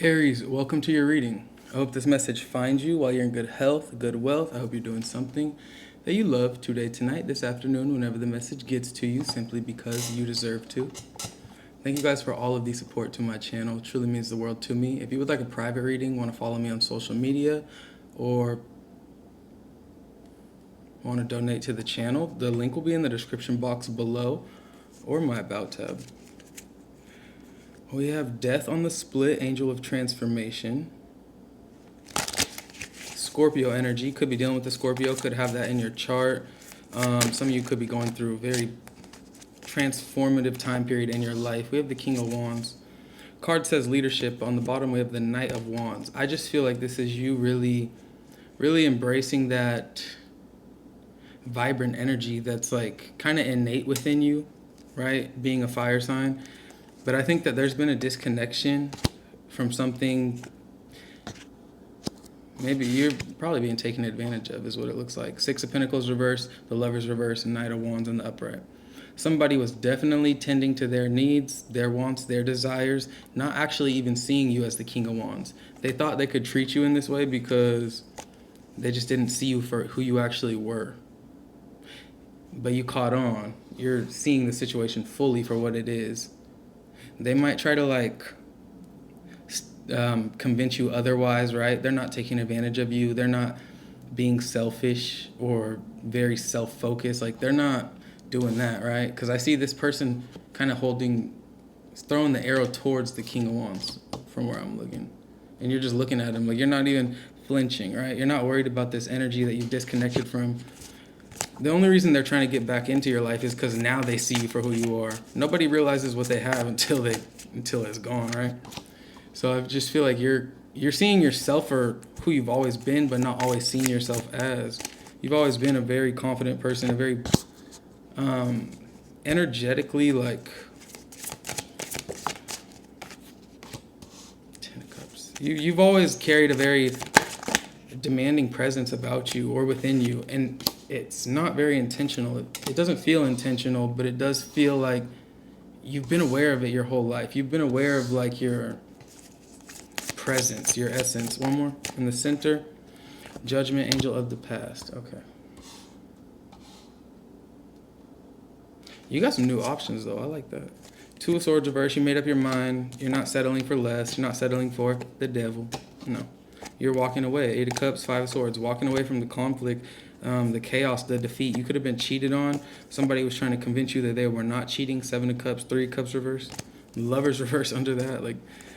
Aries, welcome to your reading. I hope this message finds you while you're in good health, good wealth. I hope you're doing something that you love today, tonight, this afternoon, whenever the message gets to you, simply because you deserve to. Thank you guys for all of the support to my channel. It truly means the world to me. If you would like a private reading, want to follow me on social media, or want to donate to the channel, the link will be in the description box below or my About tab. We have Death on the Split, Angel of Transformation. Scorpio energy, could be dealing with the Scorpio, could have that in your chart. Some of you could be going through a very transformative time period in your life. We have the King of Wands. Card says leadership. On the bottom, we have the Knight of Wands. I just feel like this is you really, really embracing that vibrant energy that's like kind of innate within you, right? Being a fire sign. But I think that there's been a disconnection from something. Maybe you're probably being taken advantage of is what it looks like. Six of Pentacles reverse, the Lovers reverse, and Knight of Wands in the upright. Somebody was definitely tending to their needs, their wants, their desires, not actually even seeing you as the King of Wands. They thought they could treat you in this way because they just didn't see you for who you actually were. But you caught on. You're seeing the situation fully for what it is. They might try to convince you otherwise, right? They're not taking advantage of you. They're not being selfish or very self-focused. Like, they're not doing that, right? Because I see this person kind of throwing the arrow towards the King of Wands from where I'm looking. And you're just looking at him like you're not even flinching, right? You're not worried about this energy that you've disconnected from. The only reason they're trying to get back into your life is because now they see you for who you are. Nobody realizes what they have until it's gone, right? So I just feel like you're seeing yourself for who you've always been, but not always seeing yourself as. You've always been a very confident person, a very energetically Ten of Cups. You've always carried a very demanding presence about you or within you, and it's not very intentional. It doesn't feel intentional, but it does feel like you've been aware of it your whole life. You've been aware of like your presence, your essence. One more in the center. Judgment, Angel of the Past. Okay. You got some new options though. I like that. Two of Swords reverse. You made up your mind. You're not settling for less. You're not settling for the devil. No. You're walking away. Eight of Cups, Five of Swords. Walking away from the conflict, the chaos, the defeat. You could have been cheated on. Somebody was trying to convince you that they were not cheating. Seven of Cups, Three of Cups reverse. Lovers reverse under that. Like,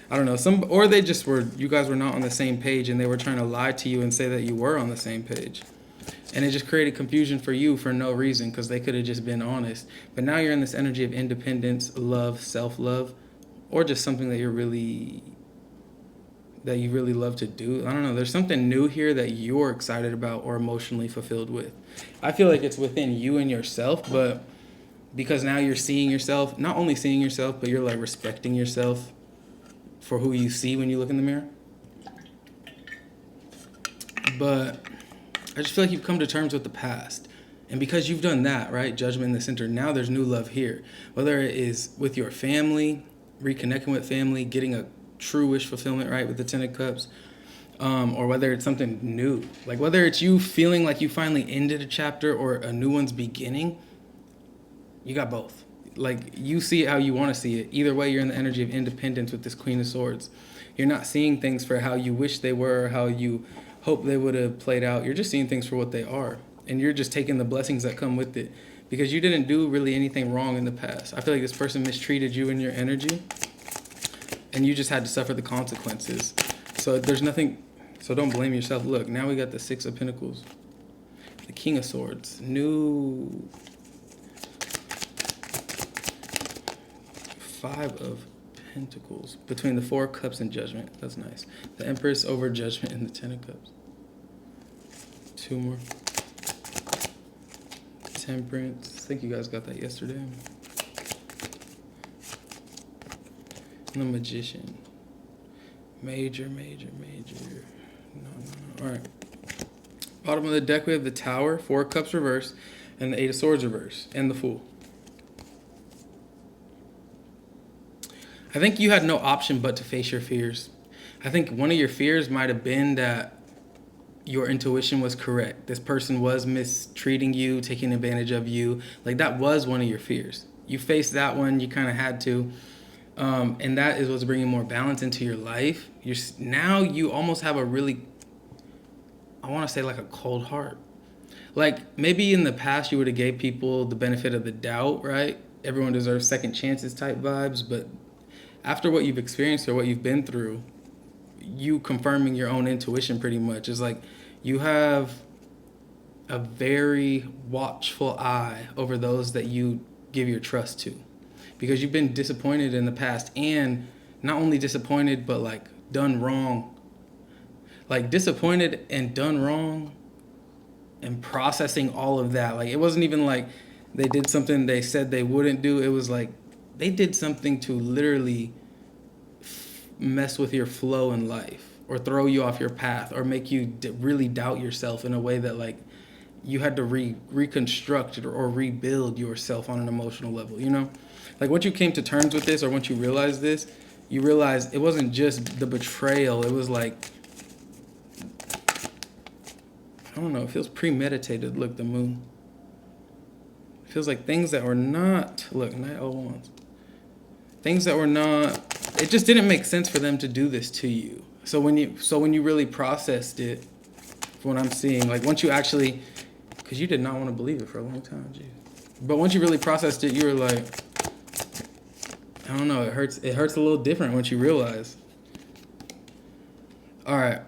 I don't know. Or they just were, you guys were not on the same page and they were trying to lie to you and say that you were on the same page. And it just created confusion for you for no reason because they could have just been honest. But now you're in this energy of independence, love, self-love, or just something that you really love to do. I don't know. There's something new here that you're excited about or emotionally fulfilled with. I feel like it's within you and yourself, but because now you're seeing yourself, not only seeing yourself, but you're like respecting yourself for who you see when you look in the mirror. But I just feel like you've come to terms with the past. And because you've done that, right, Judgment in the center, now there's new love here. Whether it is with your family, reconnecting with family, getting a true wish fulfillment, right, with the Ten of Cups, or whether it's something new. Like whether it's you feeling like you finally ended a chapter or a new one's beginning, you got both. Like you see it how you want to see it. Either way, you're in the energy of independence with this Queen of Swords. You're not seeing things for how you wish they were or how you hope they would have played out. You're just seeing things for what they are. And you're just taking the blessings that come with it. Because you didn't do really anything wrong in the past. I feel like this person mistreated you and your energy. And you just had to suffer the consequences. So there's nothing, so don't blame yourself. Look, now we got the Six of Pentacles. The King of Swords. New Five of Pentacles between the Four of Cups and Judgment. That's nice. The Empress over Judgment and the Ten of Cups. Two more. Temperance. I think you guys got that yesterday. And the Magician. Major. No. All right. Bottom of the deck we have the Tower, Four of Cups reverse, and the Eight of Swords reverse, and the Fool. I think you had no option but to face your fears. I think one of your fears might have been that your intuition was correct. This person was mistreating you, taking advantage of you. Like that was one of your fears. You faced that one. You kind of had to, and that is what's bringing more balance into your life. Now you almost have a really, I want to say like a cold heart. Like maybe in the past you would have gave people the benefit of the doubt, right? Everyone deserves second chances type vibes, but after what you've experienced or what you've been through, you confirming your own intuition pretty much is like you have a very watchful eye over those that you give your trust to, because you've been disappointed in the past, and not only disappointed but like done wrong, like disappointed and done wrong, and processing all of that. Like it wasn't even like they did something they said they wouldn't do. It was like they did something to literally mess with your flow in life or throw you off your path or make you really doubt yourself in a way that like you had to reconstruct or rebuild yourself on an emotional level, you know? Like once you came to terms with this, or once you realized this, you realized it wasn't just the betrayal. It was like, I don't know, it feels premeditated. Look, the moon. It feels like things that were not, look, Knight of Wands. Things that were not, it just didn't make sense for them to do this to you. So when you really processed it, from what I'm seeing, like once you actually, because you did not want to believe it for a long time, geez. But once you really processed it, you were like, I don't know, it hurts a little different once you realize. All right,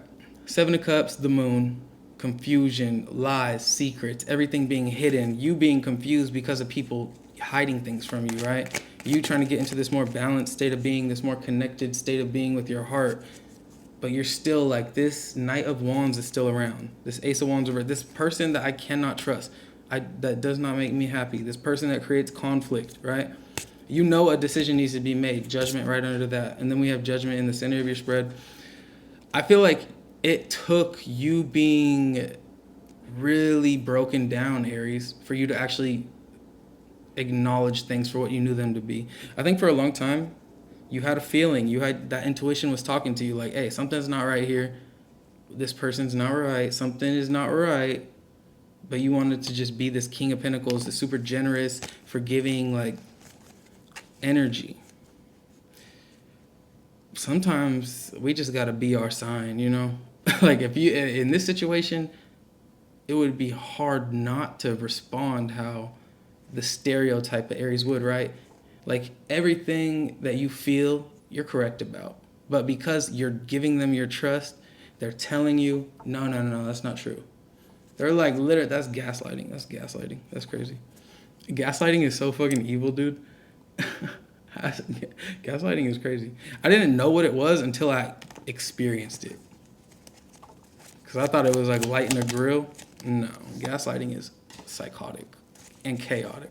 7 of Cups, the moon, confusion, lies, secrets, everything being hidden, you being confused because of people hiding things from you, right? You trying to get into this more balanced state of being, this more connected state of being with your heart, but you're still like, this Knight of Wands is still around. This Ace of Wands over, this person that I cannot trust, that does not make me happy, this person that creates conflict, right? You know a decision needs to be made, judgment right under that, and then we have judgment in the center of your spread. I feel like it took you being really broken down, Aries, for you to actually acknowledge things for what you knew them to be. I think for a long time, you had a feeling, you had that intuition was talking to you like, hey, something's not right here. This person's not right. Something is not right. But you wanted to just be this King of Pentacles, this super generous, forgiving, like, energy. Sometimes we just got to be our sign, you know? Like if you, in this situation, it would be hard not to respond how the stereotype of Aries would, right? Like everything that you feel, you're correct about. But because you're giving them your trust, they're telling you, no, that's not true. They're like, literally, that's gaslighting. That's crazy. Gaslighting is so fucking evil, dude. Gaslighting is crazy. I didn't know what it was until I experienced it. Because I thought it was like lighting a grill. No, gaslighting is psychotic and chaotic.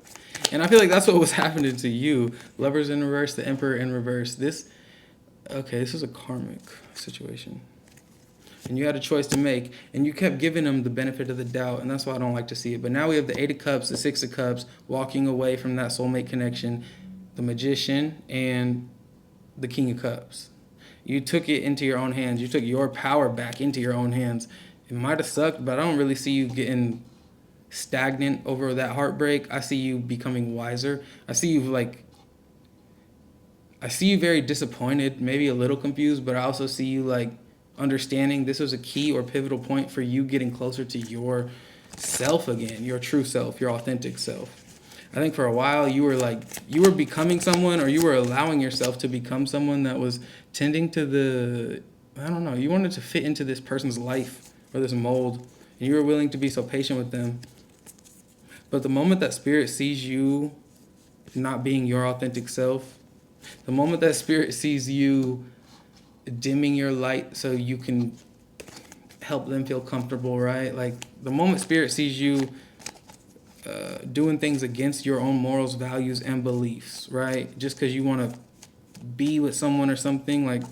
And I feel like that's what was happening to you. Lovers in reverse, the Emperor in reverse. This is a karmic situation. And you had a choice to make, and you kept giving them the benefit of the doubt, and that's why I don't like to see it. But now we have the 8 of Cups, the 6 of Cups, walking away from that soulmate connection, the Magician, and the King of Cups. You took it into your own hands. You took your power back into your own hands. It might have sucked, but I don't really see you getting stagnant over that heartbreak. I see you becoming wiser. I see you very disappointed, maybe a little confused, but I also see you like understanding this was a key or pivotal point for you getting closer to your self again, your true self, your authentic self. I think for a while you were becoming someone, or you were allowing yourself to become someone that was tending to you wanted to fit into this person's life or this mold, and you were willing to be so patient with them. But the moment that spirit sees you not being your authentic self, the moment that spirit sees you dimming your light so you can help them feel comfortable, right? Like the moment spirit sees you doing things against your own morals, values, and beliefs, right? Just because you want to be with someone or something, like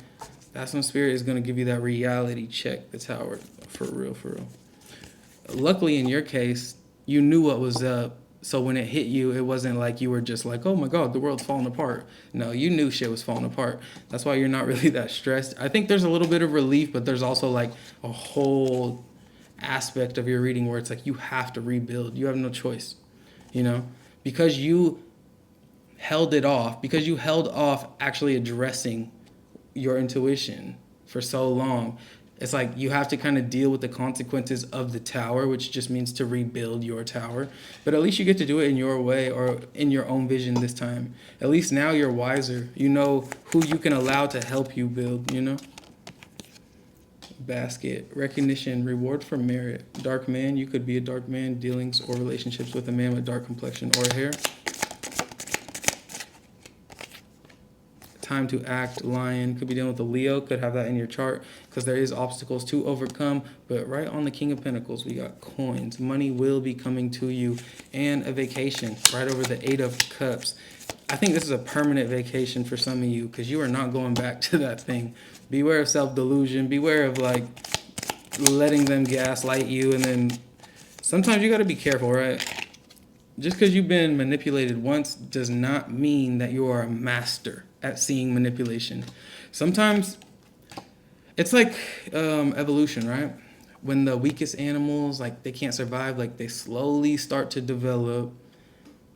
that's when spirit is going to give you that reality check. That's how for real. Luckily, in your case, you knew what was up So when it hit you, it wasn't like you were just like, oh my God, the world's falling apart. No, you knew shit was falling apart. That's why you're not really that stressed. I think there's a little bit of relief, but there's also like a whole aspect of your reading where it's like you have to rebuild. You have no choice, you know, because you held it off, because you held off actually addressing your intuition for so long. It's like you have to kind of deal with the consequences of the tower, which just means to rebuild your tower. But at least you get to do it in your way or in your own vision this time. At least now you're wiser. You know who you can allow to help you build, you know? Basket, recognition, reward for merit. Dark man, you could be a dark man, dealings or relationships with a man with dark complexion or hair. Time to act, lion, could be dealing with a Leo, could have that in your chart because there is obstacles to overcome. But right on the King of Pentacles, we got coins. Money will be coming to you, and a vacation right over the Eight of Cups. I think this is a permanent vacation for some of you because you are not going back to that thing. Beware of self-delusion. Beware of like letting them gaslight you. And then sometimes you got to be careful, right? Just because you've been manipulated once does not mean that you are a master at seeing manipulation. Sometimes it's like evolution, right? When the weakest animals, like they can't survive, like they slowly start to develop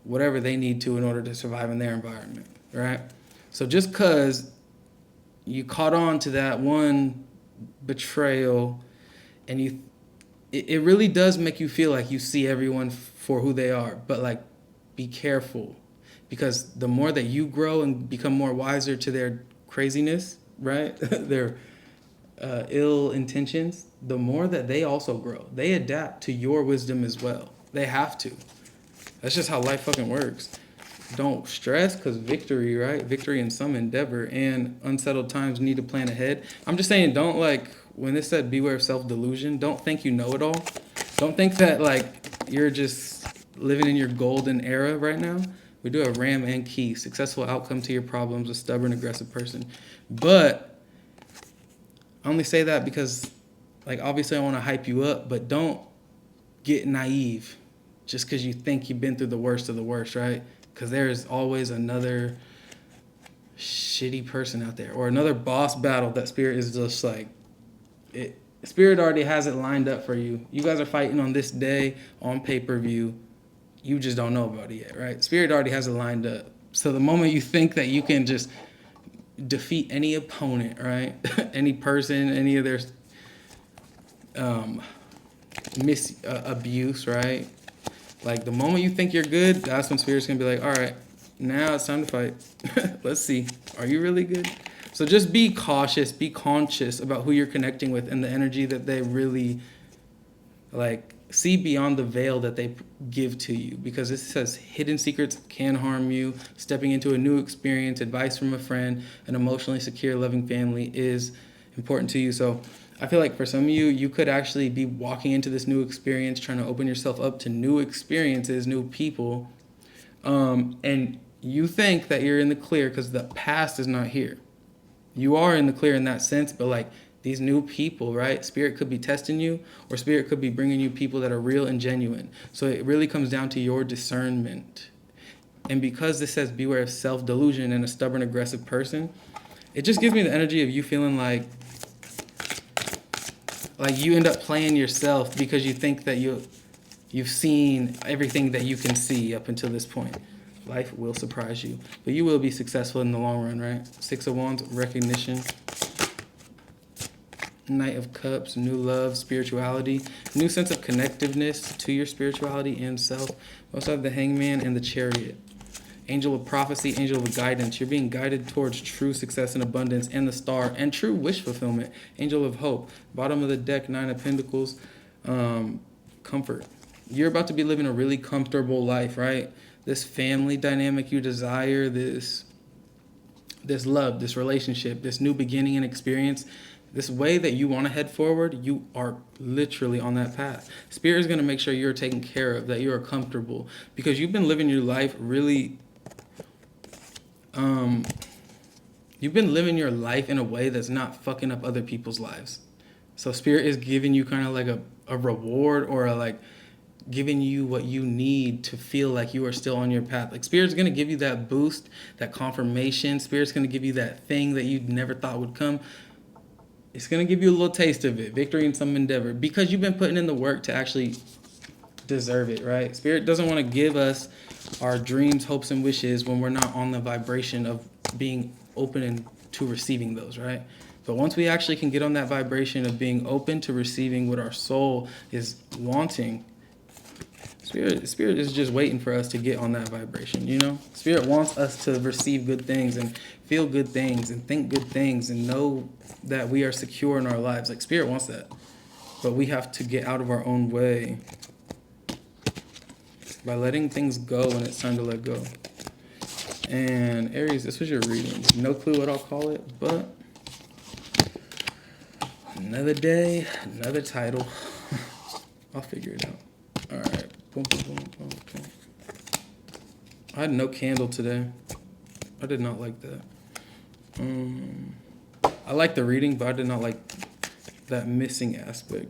whatever they need to in order to survive in their environment, right? So just because you caught on to that one betrayal and it really does make you feel like you see everyone for who they are, but like be careful, because the more that you grow and become more wiser to their craziness, right? Their ill intentions, the more that they also grow. They adapt to your wisdom as well. They have to. That's just how life fucking works. Don't stress, because victory, right? Victory in some endeavor, and unsettled times need to plan ahead. I'm just saying, don't like, when it said beware of self-delusion, don't think you know it all. Don't think that like you're just living in your golden era right now. We do have Ram and Key. Successful outcome to your problems, a stubborn, aggressive person. But I only say that because, like, obviously I want to hype you up, but don't get naive just because you think you've been through the worst of the worst, right? Because there is always another shitty person out there or another boss battle that Spirit is just like, Spirit already has it lined up for you. You guys are fighting on this day on pay-per-view. You just don't know about it yet, right? Spirit already has it lined up. So the moment you think that you can just defeat any opponent, right? Any person, any of their abuse, right? Like the moment you think you're good, that's when Spirit's gonna be like, all right, now it's time to fight. Let's see. Are you really good? So just be cautious, be conscious about who you're connecting with and the energy that they really like. See beyond the veil that they give to you, because it says hidden secrets can harm you. Stepping into a new experience, advice from a friend, an emotionally secure, loving family is important to you. So I feel like for some of you, you could actually be walking into this new experience, trying to open yourself up to new experiences, new people. And you think that you're in the clear because the past is not here. You are in the clear in that sense, but like these new people, right? Spirit could be testing you, or Spirit could be bringing you people that are real and genuine. So it really comes down to your discernment. And because this says beware of self-delusion and a stubborn, aggressive person, it just gives me the energy of you feeling like you end up playing yourself because you think that you've seen everything that you can see up until this point. Life will surprise you, but you will be successful in the long run, right? Six of Wands, recognition. Knight of Cups, new love, spirituality, new sense of connectiveness to your spirituality and self. We also have the Hangman and the Chariot. Angel of prophecy, angel of guidance. You're being guided towards true success and abundance, and the Star, and true wish fulfillment. Angel of hope. Bottom of the deck, Nine of Pentacles, comfort. You're about to be living a really comfortable life, right? This family dynamic you desire, this love, this relationship, this new beginning and experience, this way that you want to head forward, you are literally on that path. Spirit is going to make sure you're taken care of, that you are comfortable, because you've been living your life really, you've been living your life in a way that's not fucking up other people's lives. So Spirit is giving you kind of like a reward, or a like giving you what you need to feel like you are still on your path. Like Spirit's going to give you that boost, that confirmation. Spirit's going to give you that thing that you never thought would come. It's going to give you a little taste of it, victory in some endeavor, because you've been putting in the work to actually deserve it, right? Spirit doesn't want to give us our dreams, hopes, and wishes when we're not on the vibration of being open and to receiving those, right? But once we actually can get on that vibration of being open to receiving what our soul is wanting, Spirit is just waiting for us to get on that vibration, you know? Spirit wants us to receive good things and feel good things and think good things and know that we are secure in our lives. Like, Spirit wants that. But we have to get out of our own way by letting things go when it's time to let go. And Aries, this was your reading. No clue what I'll call it, but another day, another title. I'll figure it out. All right. Boom, boom, boom, boom, boom. I had no candle today. I did not like that. I like the reading, but I did not like that missing aspect.